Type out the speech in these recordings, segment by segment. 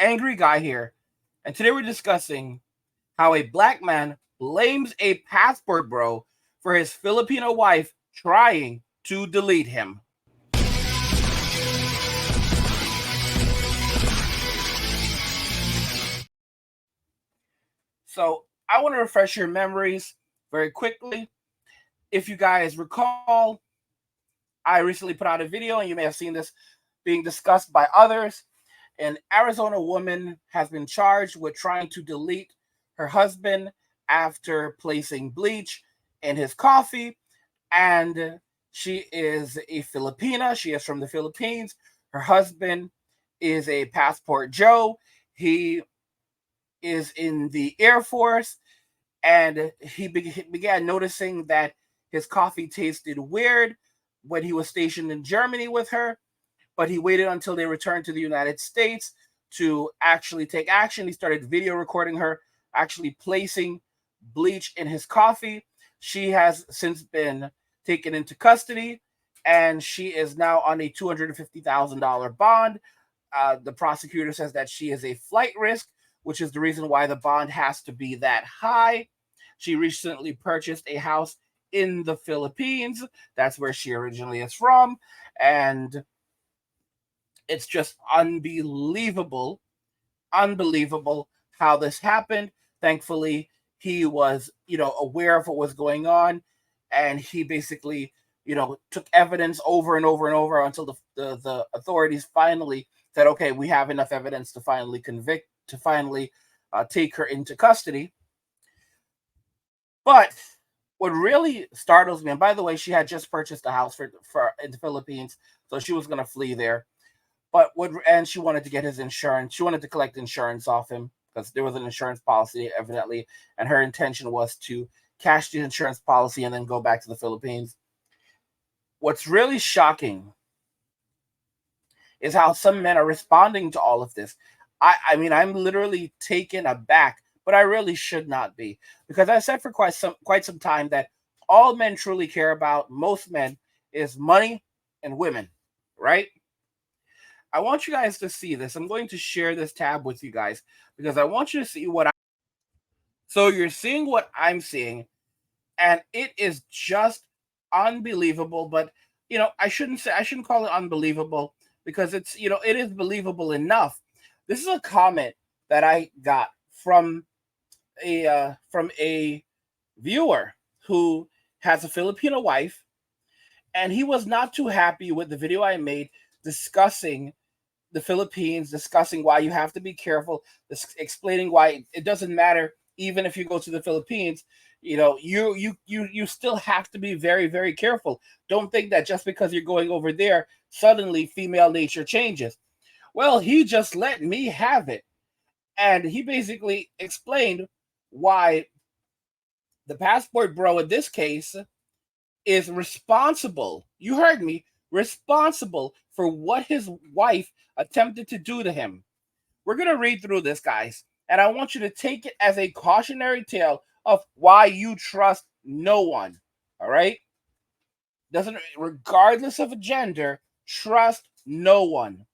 Angry Guy here, and today we're discussing how a black man blames a passport bro for his Filipino wife trying to delete him. So I want to refresh your memories very quickly. If you guys recall, I recently put out a video, and you may have seen this being discussed by others. An Arizona woman has been charged with trying to delete her husband after placing bleach in his coffee. And she is a Filipina. She is from the Philippines. Her husband is a Passport Joe. He is in the Air Force, and he began noticing that his coffee tasted weird when he was stationed in Germany with her, but he waited until they returned to the United States to actually take action. He started video recording her actually placing bleach in his coffee. She has since been taken into custody, and she is now on a $250,000 bond. The prosecutor says that she is a flight risk, which is the reason why the bond has to be that high. She recently purchased a house in the Philippines. That's where she originally is from. And it's just unbelievable how this happened. Thankfully, he was, aware of what was going on, and he basically, took evidence over and over and over until the authorities finally said, okay, we have enough evidence to finally convict, to finally take her into custody. But what really startles me, and by the way, she had just purchased a house for in the Philippines, so she was going to flee there. And she wanted to get his insurance. She wanted to collect insurance off him because there was an insurance policy, evidently, and her intention was to cash the insurance policy and then go back to the Philippines. What's really shocking is how some men are responding to all of this. I mean, I'm literally taken aback, but I really should not be, because I said for quite some time that all men truly care about, most men, is money and women, right? I want you guys to see this. I'm going to share this tab with you guys because I want you to see so you're seeing what I'm seeing, and it is just unbelievable. But I shouldn't call it unbelievable, because it's it is believable enough. This is a comment that I got from a viewer who has a Filipino wife, and he was not too happy with the video I made discussing the Philippines, discussing why you have to be careful, explaining why it doesn't matter even if you go to the Philippines. You still have to be very, very careful. Don't think that just because you're going over there, suddenly female nature changes. Well, he just let me have it. And he basically explained why the passport bro in this case is responsible. You heard me, responsible for what his wife attempted to do to him. We're going to read through this, guys, and I want you to take it as a cautionary tale of why you trust no one. All right? Regardless of a gender, trust no one.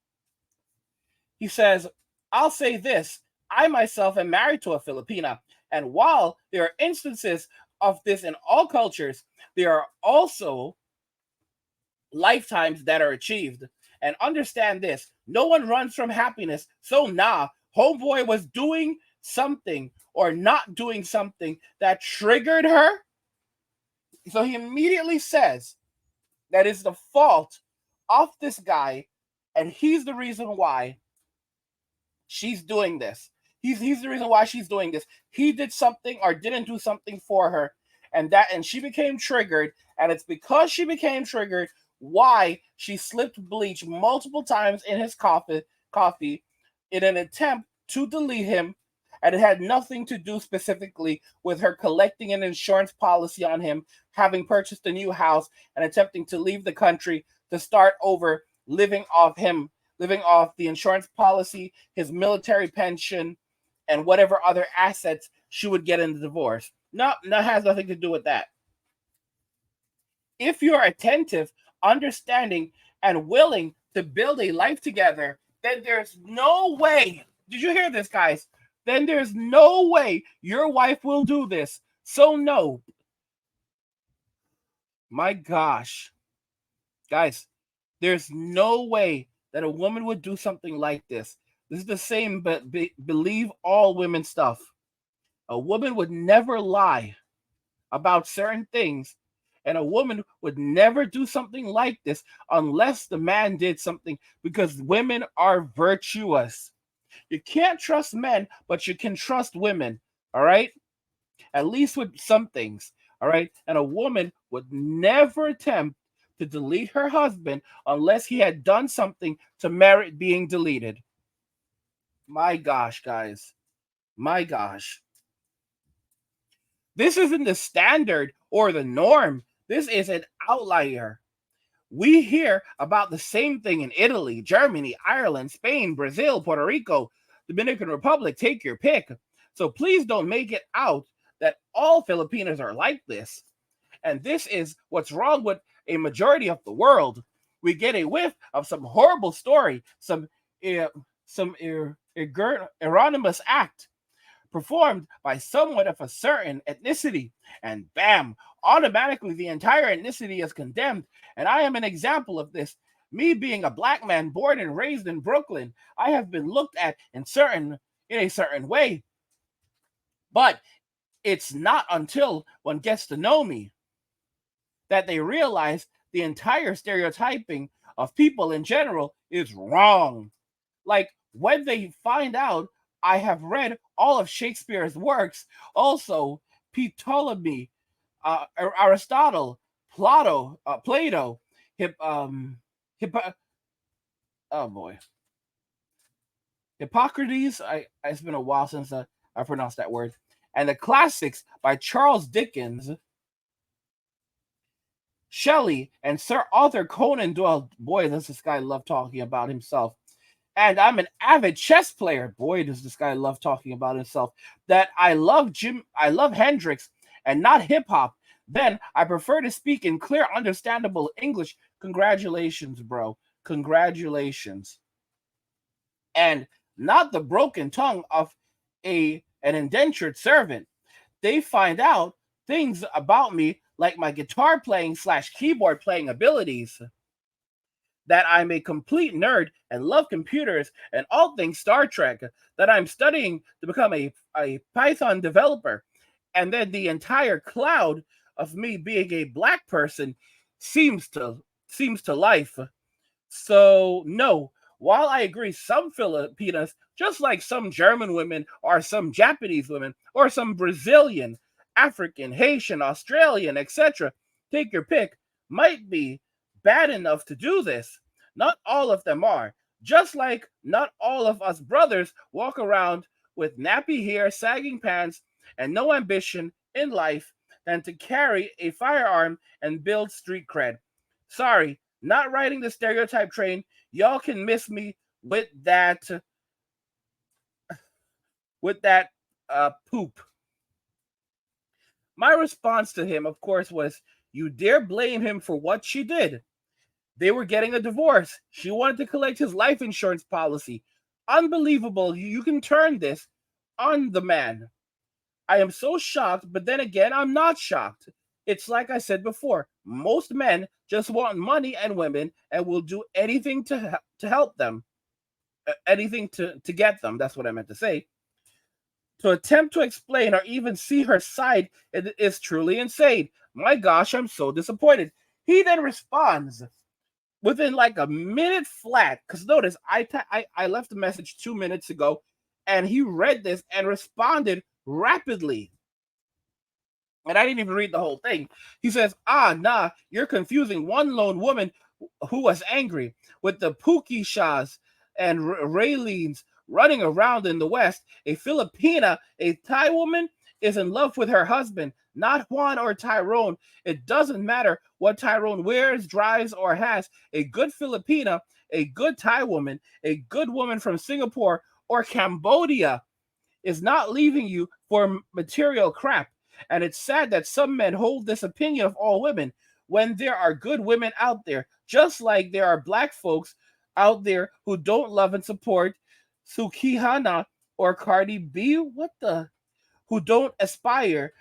He says, I'll say this. I myself am married to a Filipina, and while there are instances of this in all cultures, there are also lifetimes that are achieved. And understand this, no one runs from happiness. So homeboy was doing something or not doing something that triggered her. So he immediately says that it's the fault of this guy, and he's the reason why she's doing this. He's the reason why she's doing this. He did something or didn't do something for her, and she became triggered, and it's because she became triggered why she slipped bleach multiple times in his coffee in an attempt to delete him, and it had nothing to do specifically with her collecting an insurance policy on him, having purchased a new house, and attempting to leave the country to start over, living off the insurance policy, his military pension, and whatever other assets she would get in the divorce. No, that has nothing to do with that. If you're attentive, understanding, and willing to build a life together, then there's no way Did you hear this, guys? Then there's no way your wife will do this. So no. My gosh. Guys, there's no way that a woman would do something like this. This is the same but believe all women stuff. A woman would never lie about certain things, and a woman would never do something like this unless the man did something, because women are virtuous. You can't trust men, but you can trust women, all right? At least with some things, all right? And a woman would never attempt to delete her husband unless he had done something to merit being deleted. My gosh, guys. My gosh. This isn't the standard or the norm. This is an outlier. We hear about the same thing in Italy, Germany, Ireland, Spain, Brazil, Puerto Rico, Dominican Republic, take your pick. So please don't make it out that all Filipinos are like this. And this is what's wrong with a majority of the world. We get a whiff of some horrible story, some erroneous act performed by someone of a certain ethnicity, and bam, automatically the entire ethnicity is condemned. And I am an example of this. Me being a black man born and raised in Brooklyn, I have been looked at in a certain way. But it's not until one gets to know me that they realize the entire stereotyping of people in general is wrong. Like when they find out I have read all of Shakespeare's works, also Ptolemy, Aristotle, Plato, oh boy, Hippocrates. It's been a while since I pronounced that word. And the classics by Charles Dickens, Shelley, and Sir Arthur Conan Doyle. Boy, does this guy love talking about himself. And I'm an avid chess player. Boy, does this guy love talking about himself. That I love Hendrix and not hip hop. Then I prefer to speak in clear, understandable English. Congratulations, bro. Congratulations. And not the broken tongue of an indentured servant. They find out things about me, like my guitar playing / keyboard playing abilities, that I'm a complete nerd and love computers and all things Star Trek, that I'm studying to become a Python developer. And then the entire cloud of me being a black person seems to life. So no, while I agree some Filipinas, just like some German women or some Japanese women or some Brazilian, African, Haitian, Australian, etc., take your pick, might be bad enough to do this, not all of them are. Just like not all of us brothers walk around with nappy hair, sagging pants, and no ambition in life than to carry a firearm and build street cred. Sorry, not riding the stereotype train. Y'all can miss me with that poop. My response to him, of course, was, "You dare blame him for what she did? They were getting a divorce. She wanted to collect his life insurance policy. Unbelievable. You can turn this on the man." I am so shocked, but then again, I'm not shocked. It's like I said before, most men just want money and women and will do anything to help them. Anything to get them. That's what I meant to say. To attempt to explain or even see her side is truly insane. My gosh, I'm so disappointed. He then responds within like a minute flat. Because notice, I left the message 2 minutes ago, and he read this and responded rapidly. And I didn't even read the whole thing. He says, nah, you're confusing one lone woman who was angry with the Pookie Shahs and Raylines running around in the West. A Filipina, a Thai woman, is in love with her husband, not Juan or Tyrone. It doesn't matter what Tyrone wears, drives, or has. A good Filipina, a good Thai woman, a good woman from Singapore or Cambodia is not leaving you for material crap. And it's sad that some men hold this opinion of all women when there are good women out there, just like there are black folks out there who don't love and support Sukihana or Cardi B, who don't aspire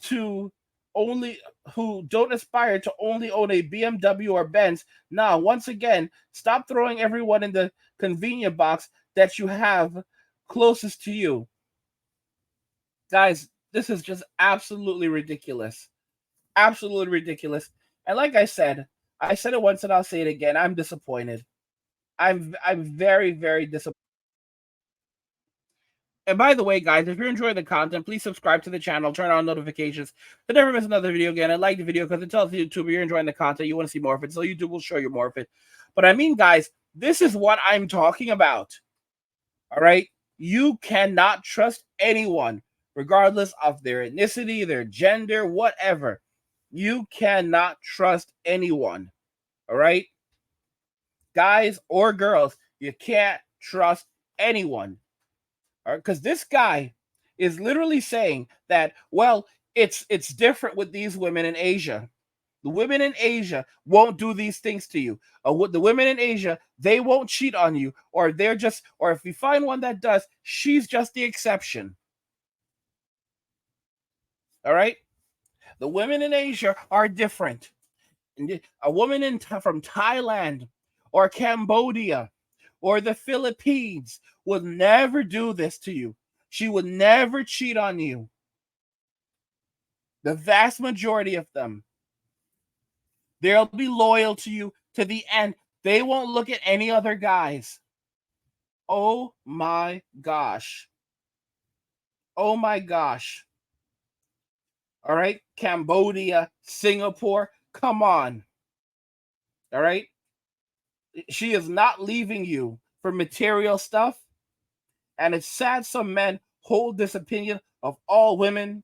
to only who don't aspire to only own a BMW or Benz. Now, once again, stop throwing everyone in the convenient box that you have closest to you. Guys, this is just absolutely ridiculous. Absolutely ridiculous. And like I said it once and I'll say it again. I'm disappointed. I'm very, very disappointed. And by the way, guys, if you're enjoying the content, please subscribe to the channel, turn on notifications to never miss another video again. And like the video because it tells YouTube you're enjoying the content, you want to see more of it, so YouTube will show you more of it. But I mean, guys, this is what I'm talking about. All right? You cannot trust anyone, regardless of their ethnicity, their gender, whatever. You cannot trust anyone. All right? Guys or girls, you can't trust anyone. Because this guy is literally saying that, well, it's different with these women in Asia. The women in Asia won't do these things to you. The women in Asia, they won't cheat on you, or or if you find one that does, she's just the exception. All right? The women in Asia are different. A woman from Thailand or Cambodia or the Philippines would never do this to you. She would never cheat on you. The vast majority of them, they'll be loyal to you to the end. They won't look at any other guys. Oh my gosh. Oh my gosh. All right, Cambodia, Singapore, come on. All right? She is not leaving you for material stuff. And it's sad some men hold this opinion of all women.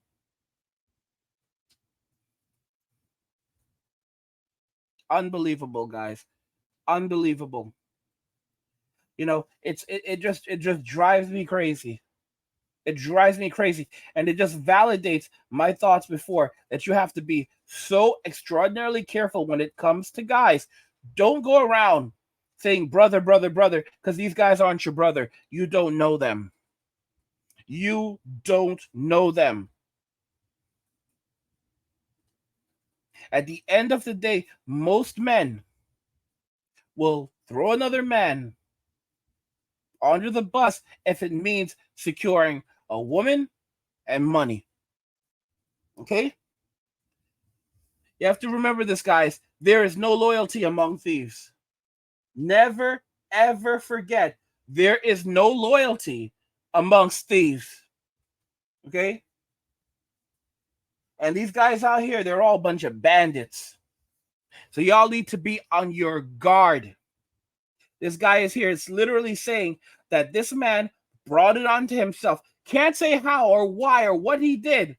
Unbelievable, guys. Unbelievable. You know, it just drives me crazy. It drives me crazy. And it just validates my thoughts before that you have to be so extraordinarily careful when it comes to guys. Don't go around saying brother, brother, brother, because these guys aren't your brother. You don't know them. You don't know them. At the end of the day, most men will throw another man under the bus if it means securing a woman and money. Okay? You have to remember this, guys. There is no loyalty among thieves. Never, ever forget there is no loyalty amongst thieves. Okay? And these guys out here, they're all a bunch of bandits. So y'all need to be on your guard. This guy is here. It's literally saying that this man brought it onto himself. Can't say how or why or what he did,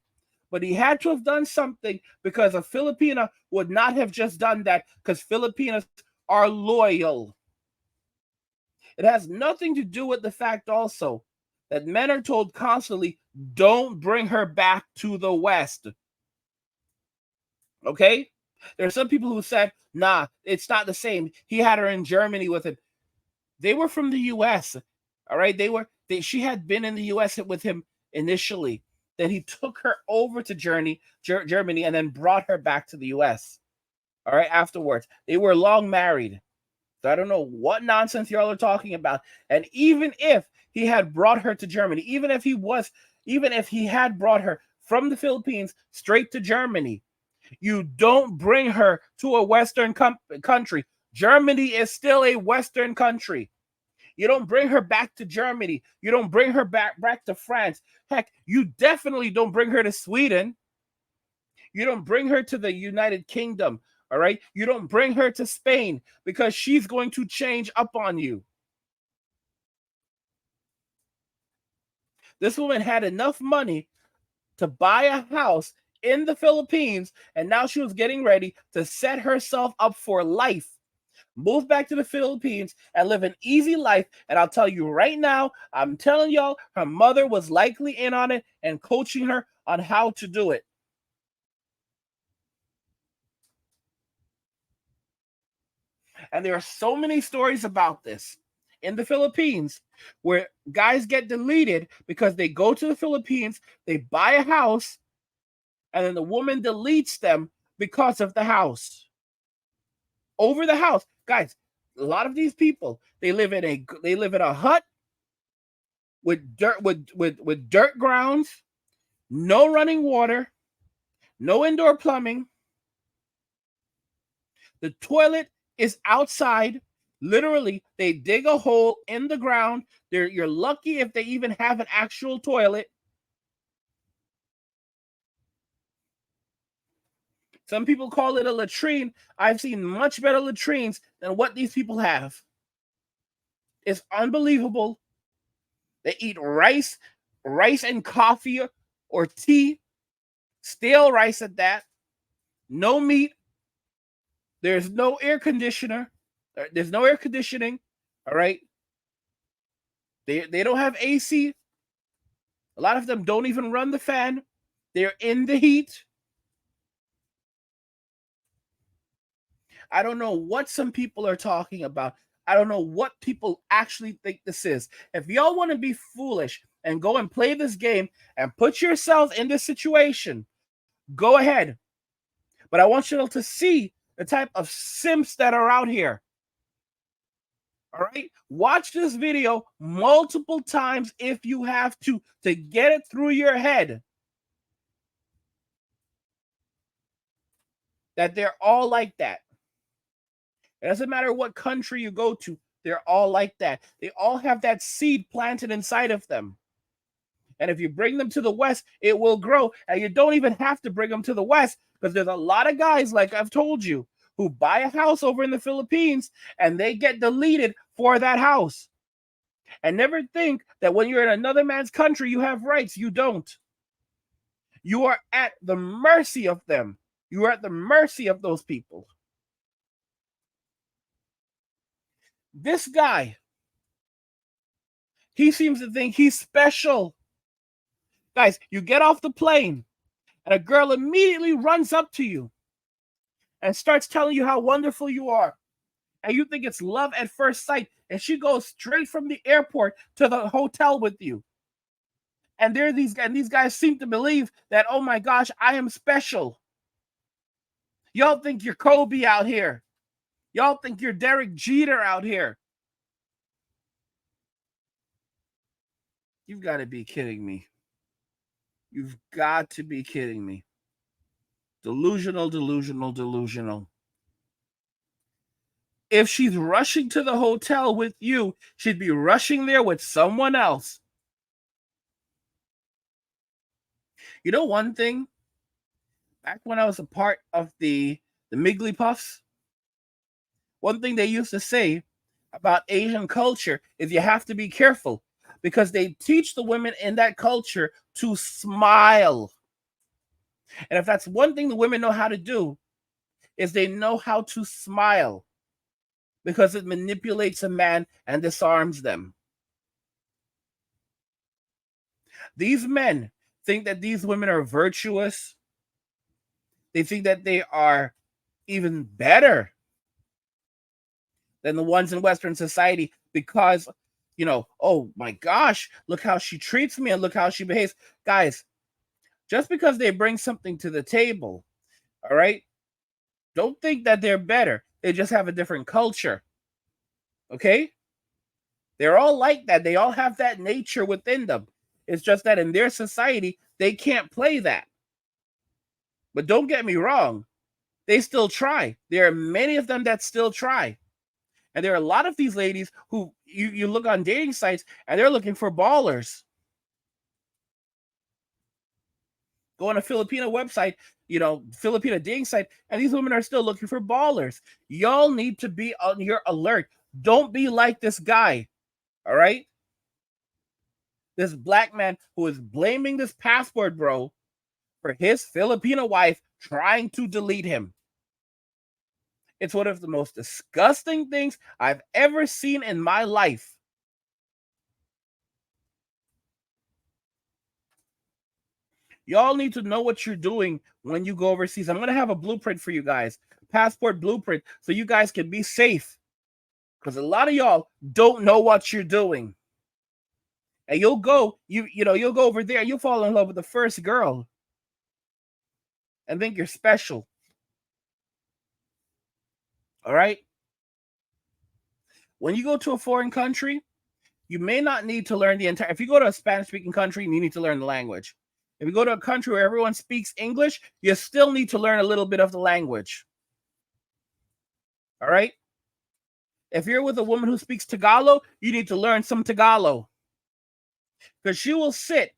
but he had to have done something because a Filipina would not have just done that because Filipinas are loyal. It has nothing to do with the fact also that men are told constantly, don't bring her back to the West. Okay? There are some people who said, nah, it's not the same. He had her in Germany with him. They were from the U.S. All right? She had been in the U.S. with him initially. Then he took her over to Germany and then brought her back to the U.S. All right, afterwards. They were long married. So I don't know what nonsense y'all are talking about. And even if he had brought her to Germany, even if he had brought her from the Philippines straight to Germany, you don't bring her to a Western country. Germany is still a Western country. You don't bring her back to Germany. You don't bring her back to France. Heck, you definitely don't bring her to Sweden. You don't bring her to the United Kingdom. All right. You don't bring her to Spain because she's going to change up on you. This woman had enough money to buy a house in the Philippines, and now she was getting ready to set herself up for life. Move back to the Philippines and live an easy life. And I'll tell you right now, I'm telling y'all, her mother was likely in on it and coaching her on how to do it. And there are so many stories about this. in the Philippines where guys get deleted because they go to the Philippines, they buy a house, and then the woman deletes them because of the house. Over the house. Guys, a lot of these people, they live in a hut with dirt grounds, no running water, no indoor plumbing. The toilet is outside. Literally, they dig a hole in the ground. You're lucky if they even have an actual toilet. Some people call it a latrine. I've seen much better latrines than what these people have. It's unbelievable. They eat rice and coffee or tea, stale rice at that. No meat. There's no air conditioner. There's no air conditioning. All right. They don't have AC. A lot of them don't even run the fan. They're in the heat. I don't know what some people are talking about. I don't know what people actually think this is. If y'all want to be foolish and go and play this game and put yourselves in this situation, go ahead. But I want you to see the type of simps that are out here. All right? Watch this video multiple times if you have to get it through your head that they're all like that. It doesn't matter what country you go to, they're all like that. They all have that seed planted inside of them. And if you bring them to the West, it will grow. And you don't even have to bring them to the West because there's a lot of guys, like I've told you, who buy a house over in the Philippines and they get deleted for that house. And never think that when you're in another man's country, you have rights. You don't. You are at the mercy of them. You are at the mercy of those people. This guy, he seems to think he's special. Guys, you get off the plane and a girl immediately runs up to you and starts telling you how wonderful you are. And you think it's love at first sight. And she goes straight from the airport to the hotel with you. And these guys seem to believe that, oh my gosh, I am special. Y'all think you're Kobe out here. Y'all think you're Derek Jeter out here. You've got to be kidding me. You've got to be kidding me. Delusional, delusional, delusional. If she's rushing to the hotel with you, she'd be rushing there with someone else. You know one thing? Back when I was a part of the Miggly Puffs, one thing they used to say about Asian culture is you have to be careful because they teach the women in that culture to smile. And if that's one thing the women know how to do, is they know how to smile because it manipulates a man and disarms them. These men think that these women are virtuous. They think that they are even better than the ones in Western society because, you know, oh my gosh, look how she treats me and look how she behaves. Guys, just because they bring something to the table, all right, don't think that they're better. They just have a different culture. Okay? They're all like that. They all have that nature within them. It's just that in their society, they can't play that. But don't get me wrong. They still try. There are many of them that still try. And there are a lot of these ladies who you look on dating sites and they're looking for ballers. Go on a Filipino website, you know, Filipino dating site, and these women are still looking for ballers. Y'all need to be on your alert. Don't be like this guy, all right? This black man who is blaming this passport bro for his Filipino wife trying to delete him. It's one of the most disgusting things I've ever seen in my life. Y'all need to know what you're doing when you go overseas. I'm going to have a blueprint for you guys, passport blueprint, so you guys can be safe. Because a lot of y'all don't know what you're doing. And you'll go, you'll go over there and you'll fall in love with the first girl and think you're special. All right? When you go to a foreign country, you may not need to learn the entire. If you go to a Spanish-speaking country, you need to learn the language. If you go to a country where everyone speaks English, you still need to learn a little bit of the language. All right? If you're with a woman who speaks Tagalog, you need to learn some Tagalog. Because she will sit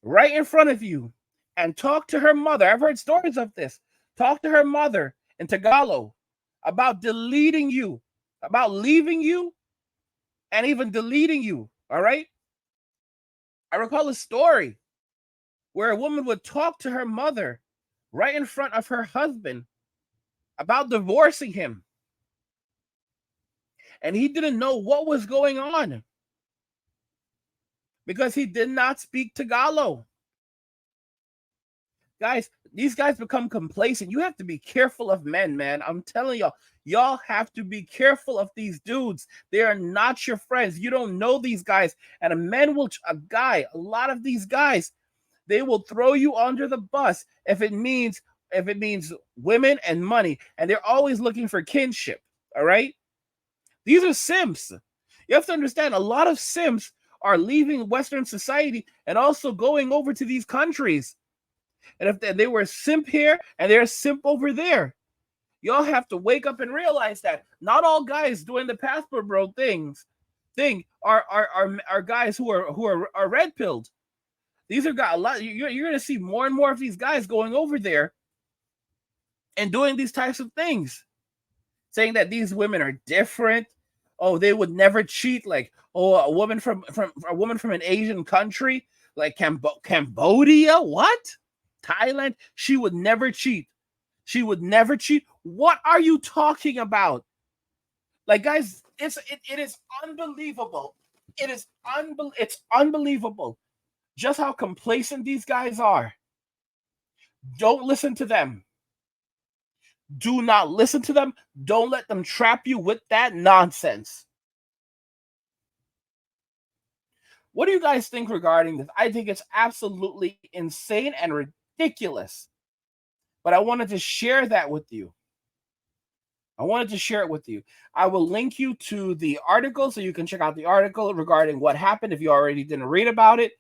right in front of you and talk to her mother. I've heard stories of this. Talk to her mother in Tagalog about deleting you, about leaving you, and even deleting you. All right? I recall a story where a woman would talk to her mother right in front of her husband about divorcing him. And he didn't know what was going on because he did not speak Tagalog. Guys, these guys become complacent. You have to be careful of men, man. I'm telling y'all, y'all have to be careful of these dudes. They are not your friends. You don't know these guys. And a lot of these guys, they will throw you under the bus if it means women and money. And they're always looking for kinship. All right? These are simps. You have to understand, a lot of simps are leaving Western society and also going over to these countries. And if they were a simp here and they're a simp over there, y'all have to wake up and realize that not all guys doing the passport bro thing are guys who are red pilled. These are guys. A lot. You're going to see more and more of these guys going over there and doing these types of things, saying that these women are different. Oh, they would never cheat. Like, oh, a woman from an Asian country like Cambodia, what? Thailand, she would never cheat. She would never cheat. What are you talking about? Like, guys, it is unbelievable. It's unbelievable just how complacent these guys are. Don't listen to them. Do not listen to them. Don't let them trap you with that nonsense. What do you guys think regarding this? I think it's absolutely insane and ridiculous. But I wanted to share that with you. I wanted to share it with you. I will link you to the article so you can check out the article regarding what happened if you already didn't read about it.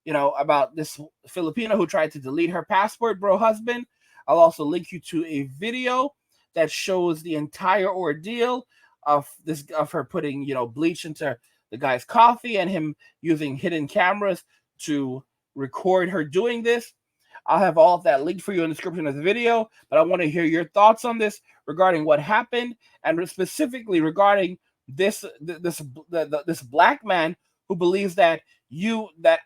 You know, about this Filipina who tried to delete her passport bro husband. I'll also link you to a video that shows the entire ordeal of her putting, bleach into the guy's coffee and him using hidden cameras to record her doing this. I'll have all of that linked for you in the description of the video, but I want to hear your thoughts on this regarding what happened and specifically regarding this black man who believes that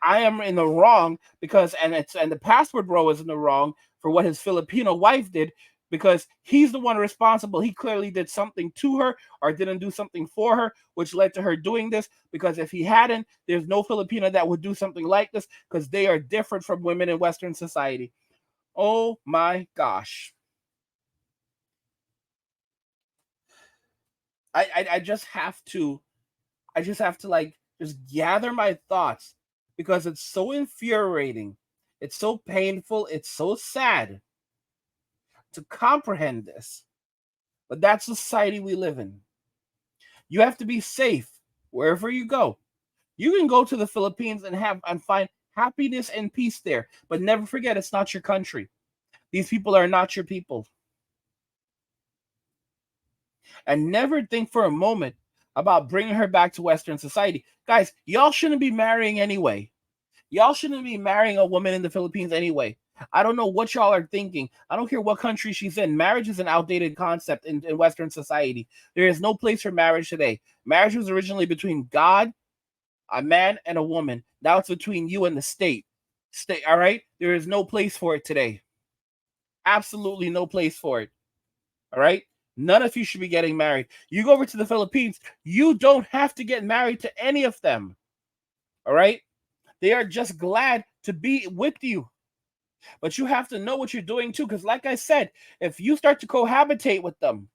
I am in the wrong because and the passport bro is in the wrong for what his Filipino wife did because he's the one responsible. He clearly did something to her or didn't do something for her, which led to her doing this. Because if he hadn't, there's no Filipina that would do something like this because they are different from women in Western society. Oh my gosh. I just have to just gather my thoughts because it's so infuriating. It's so painful. It's so sad to comprehend this. But that's the society we live in. You have to be safe wherever you go. You can go to the Philippines and find happiness and peace there, but never forget it's not your country. These people are not your people. And never think for a moment about bringing her back to Western society. Guys, y'all shouldn't be marrying anyway. Y'all shouldn't be marrying a woman in the Philippines anyway. I don't know what y'all are thinking. I don't care what country she's in. Marriage is an outdated concept in Western society. There is no place for marriage today. Marriage was originally between God, a man, and a woman. Now it's between you and the state. All right? There is no place for it today. Absolutely no place for it. All right? None of you should be getting married. You go over to the Philippines, you don't have to get married to any of them. All right? They are just glad to be with you. But you have to know what you're doing too, because like I said, if you start to cohabitate with them,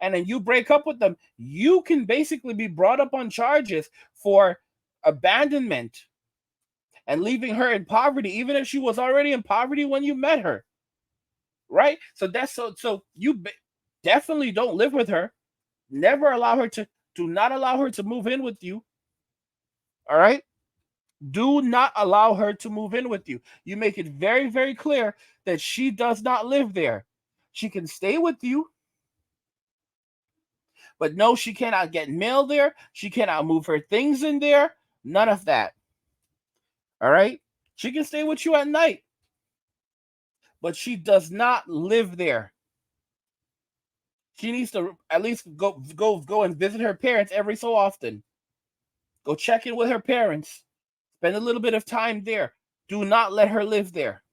and then you break up with them, you can basically be brought up on charges for abandonment and leaving her in poverty, even if she was already in poverty when you met her. Right? So that's so you definitely don't live with her. Never allow her to, do not allow her to move in with you. All right? Do not allow her to move in with you. You make it very, very clear that she does not live there. She can stay with you, but no, she cannot get mail there. She cannot move her things in there. None of that. All right? She can stay with you at night, but she does not live there. She needs to at least go and visit her parents every so often. Go check in with her parents. Spend a little bit of time there. Do not let her live there.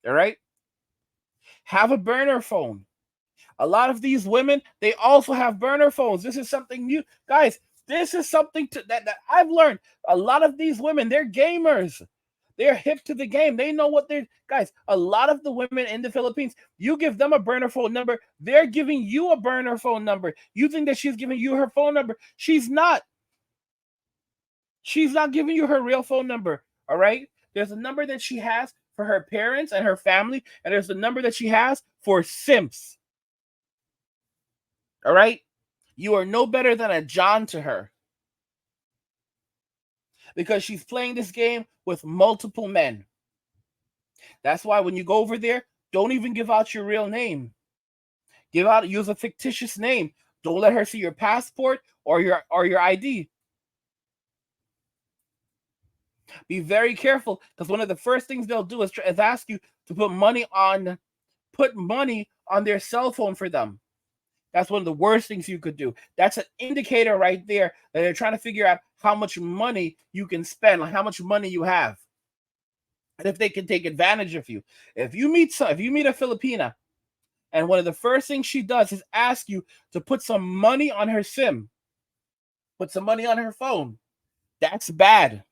All right? Have a burner phone. A lot of these women, they also have burner phones. This is something new. Guys, this is something that I've learned. A lot of these women, they're gamers. They're hip to the game. They know what they're... Guys, a lot of the women in the Philippines, you give them a burner phone number, they're giving you a burner phone number. You think that she's giving you her phone number. She's not. She's not giving you her real phone number, all right? There's a number that she has for her parents and her family, and there's the number that she has for simps. All right? You are no better than a John to her, because she's playing this game with multiple men. That's why when you go over there, don't even give out your real name. Use a fictitious name. Don't let her see your passport or your ID. Be very careful, because one of the first things they'll do is ask you to put money on their cell phone for them. That's one of the worst things you could do. That's an indicator right there that they're trying to figure out how much money you can spend, like how much money you have, and if they can take advantage of you. If you meet a Filipina, and one of the first things she does is ask you to put some money on her SIM, put some money on her phone, that's bad.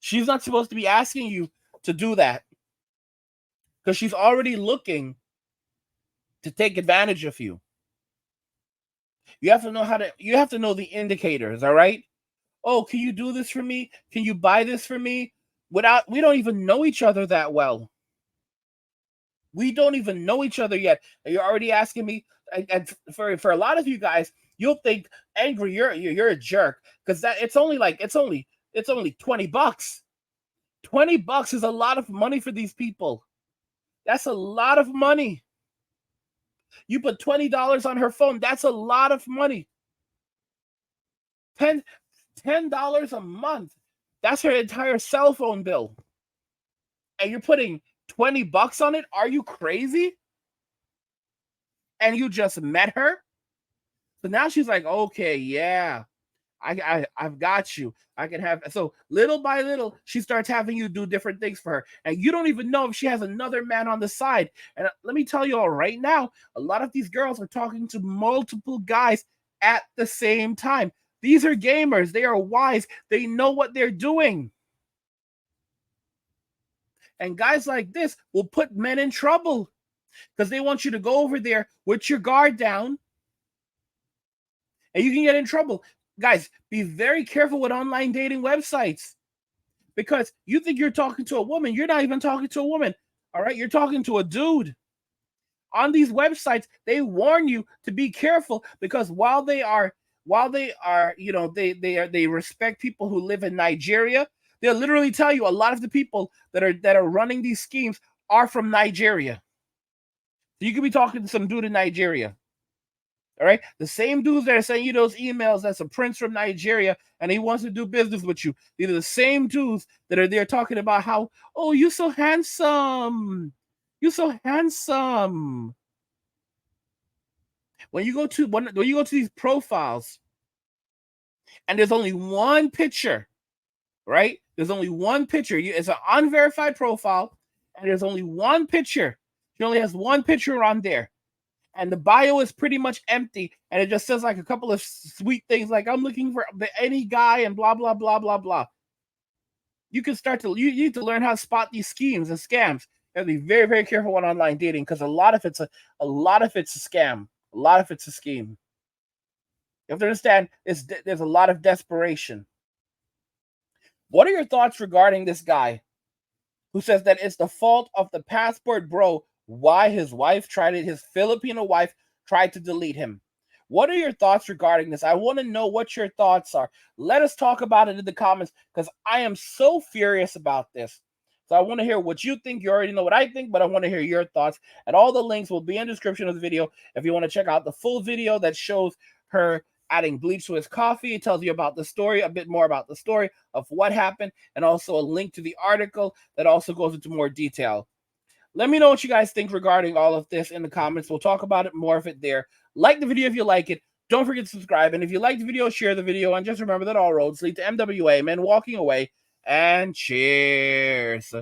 She's not supposed to be asking you to do that, because she's already looking to take advantage of you. You have to know the indicators, all right? Oh, can you do this for me? Can you buy this for me? We don't even know each other that well. We don't even know each other yet, and you're already asking me. And for a lot of you guys, you'll think, Angry, you're a jerk, because it's only $20. $20 is a lot of money for these people. That's a lot of money. You put $20 on her phone, that's a lot of money. $10 a month. That's her entire cell phone bill. And you're putting $20 on it? Are you crazy? And you just met her? So now she's like, okay, yeah, I've got you. I can have... So little by little, she starts having you do different things for her, and you don't even know if she has another man on the side. And let me tell you all right now, a lot of these girls are talking to multiple guys at the same time. These are gamers. They are wise. They know what they're doing. And guys like this will put men in trouble, because they want you to go over there with your guard down, and you can get in trouble. Guys, be very careful with online dating websites, because you think you're talking to a woman. You're not even talking to a woman. All right? You're talking to a dude. On these websites, they warn you to be careful, because while they respect people who live in Nigeria, they'll literally tell you a lot of the people that are running these schemes are from Nigeria. So you could be talking to some dude in Nigeria. All right? The same dudes that are sending you those emails, that's a prince from Nigeria, and he wants to do business with you. These are the same dudes that are there talking about how, oh, you're so handsome. You're so handsome. When you go to these profiles, and there's only one picture, right? There's only one picture. It's an unverified profile, and there's only one picture. She only has one picture on there. And the bio is pretty much empty, and it just says like a couple of sweet things like, I'm looking for any guy, and blah, blah, blah, blah, blah. You need to learn how to spot these schemes and scams. You have to be very, very careful when online dating because a lot of it's a scam. A lot of it's a scheme. You have to understand there's a lot of desperation. What are your thoughts regarding this guy who says that it's the fault of the passport bro why his Filipino wife tried to delete him? What are your thoughts regarding this? I want to know what your thoughts are. Let us talk about it in the comments because I am so furious about this. So I want to hear what you think. You already know what I think, but I want to hear your thoughts. And all the links will be in the description of the video if you want to check out the full video that shows her adding bleach to his coffee. It tells you about the story, a bit more about the story of what happened, and also a link to the article that also goes into more detail. Let me know what you guys think regarding all of this in the comments. We'll talk about it, more of it there. Like the video if you like it. Don't forget to subscribe. And if you like the video, share the video. And just remember that all roads lead to MWA, men walking away. And cheers.